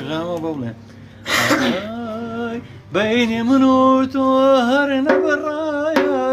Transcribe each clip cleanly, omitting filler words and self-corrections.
غامە بڵێ بینی من و تۆ هەر نەبڕایەوە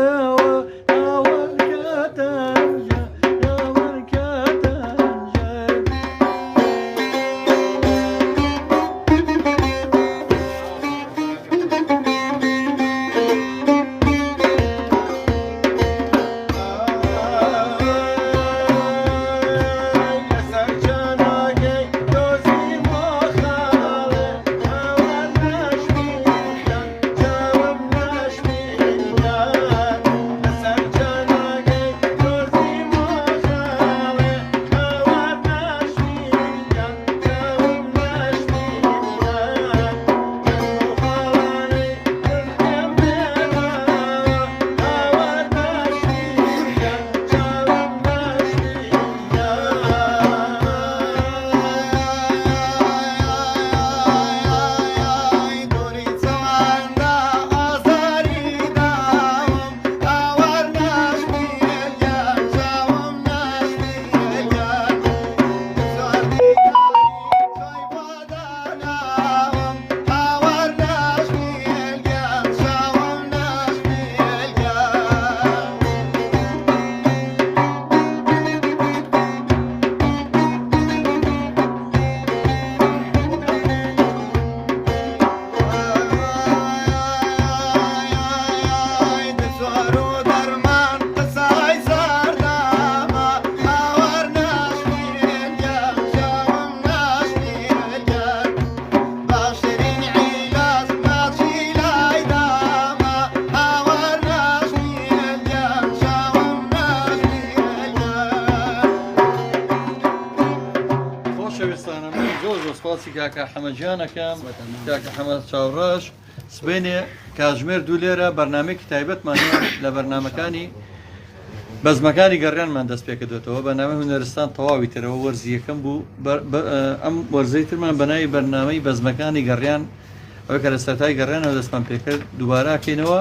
کاکە حەمەجیانەکەم کاکە حەمەد چاوڕەش سبێنێ کاتژمێر دوو لێرە بەرنامەیەکی تایبەتمان لە بەرنامەکانی بەزمەکانی گەڕیانمان دەست پێ کردوێتەوە بەنامەی هونەرستان تەواوی ترەوە وەرزیەکەم بوو ئەم وەرزەی ترمان بەناوی بەرنامەی بەزمەکانی گەڕیان ئەوە کە لە سەرەتای گەڕیانەوە دەستمان پێکرد دووبارەکەینەوە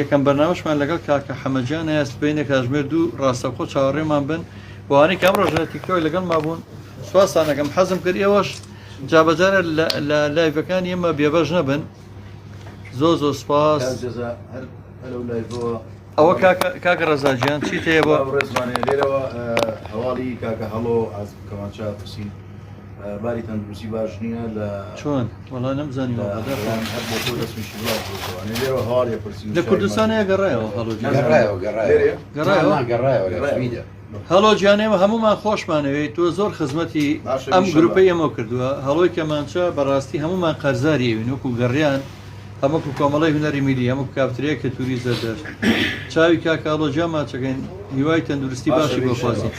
یەکەم بەرنامەشمان لەگەڵ کاکە حەمەجیان هەیە سبێنێ کاتژمێر دوو ڕاستەوخۆ چاوەڕێمان بن بۆوانەی کام ڕۆژە تیکتۆی لەگەڵ مابوون سواسانەکەم حەزم کرد ئێوەش جابەجارە لە لایڤەکانی ئێمە بێبەش نەبن زۆر سپاس ئەوە کاکە ڕەزاجیان چیت هەیە بۆ ڕێزمانێ لێرەوە هەواڵی کاکە هەڵۆ ئاز کەمانچا پرسی باری تەندروستی باش نییە لە چۆن وەڵا نەمزانی لێرەوە هەواڵی پرسی لە کوردستان هەیە گەڕایەوە گەڕایەوە هەڵۆ گیانەوە هەمومان خۆشمانەوەی تۆ زۆر خزمەتی ئەم گروپی ئەمە کردووە هەڵۆی کەمانچە بەڕاستی هەمومان قەرزاریەوین وەکو گەڕیان هەموو کۆمەڵی هونەری میلی هەموو کاپترەیە کە تووری زەردەشت چاوی کاکەڵۆ جاماچەکەین هیوای تەندروستی باشی بۆخوازی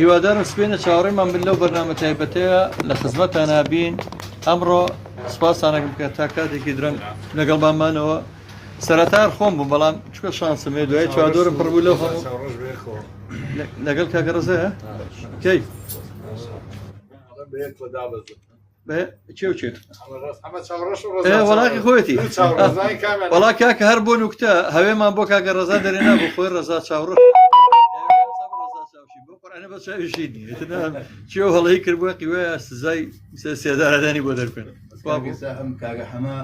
هیوادارم سبێنە چاوەڕێمان بن لەو بەرنامە تایبەتەیە لە خزمەتان نابین ئەمڕۆ سپاسانەکەم کە تا کاتێکی درەنگ لەگەڵمانمانەوە سەرەتار خۆم بوو بەڵام چکە شانسمێ دوای چوادۆرم پڕبوو لەو هەموو لەگەڵ کاکە ڕزەیە کەی چێ وەڵاقی خۆەتی وەڵا کاکە هەر بۆ نوکتە هەوێمان بۆ کاکە ڕزا دەرێنا بۆ خۆی ڕزا چاوڕە بە چاویشی چێ هەڵەی کرد بووە قیوە سزای سێدارەدانی بۆ دەرکەن ئەم کاگە هەمە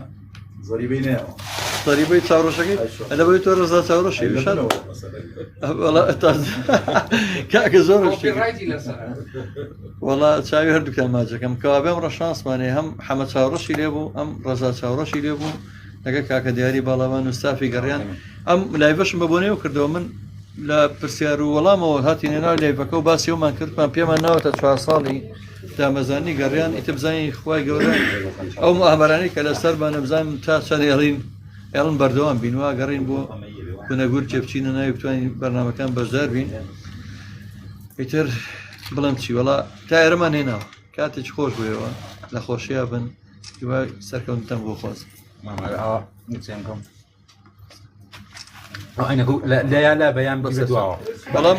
زەریبەی نەیەوە زەریبەی چاوڕەشەکەی ئەدەبەی تۆ ڕزا چاوڕەشی کاکە زۆر وەڵا چاوی هەردووکان ماجەکەم کەوابێم ڕە شانسمانێ هەم حەمە چاوڕەشی لێبوو ئەم ڕزا چاوڕەشی لێبوو لەگە کاکە دیاری باڵاوان و ستافی گەڕیان ئەم لایڤەشم بە بۆنێو کردەوە من لە پرسیار و وەڵامەوە هاتی نێناو لایڤەکە و باسی ئەومان کردمان پێمان ناوەتە 4 ساڵی دامەزانی گەڕیان ئیتر بزانین خوای گەورە ئەو ئامارانەی کە لەسەر بە نەبزانم تا چەند ئێڵن بەردەوام بین وا گەڕین بۆ کونەگور جێبچینە ناوی بتوانین بەرنامەکان بەشدار بین ئیتر بڵم چی وەڵا تا ئێرەمان هێناوە کاتێک خۆش بوویەوە لە خۆشییا بن هیوای سەرکەوتنتان بۆ خواست لا بيان بس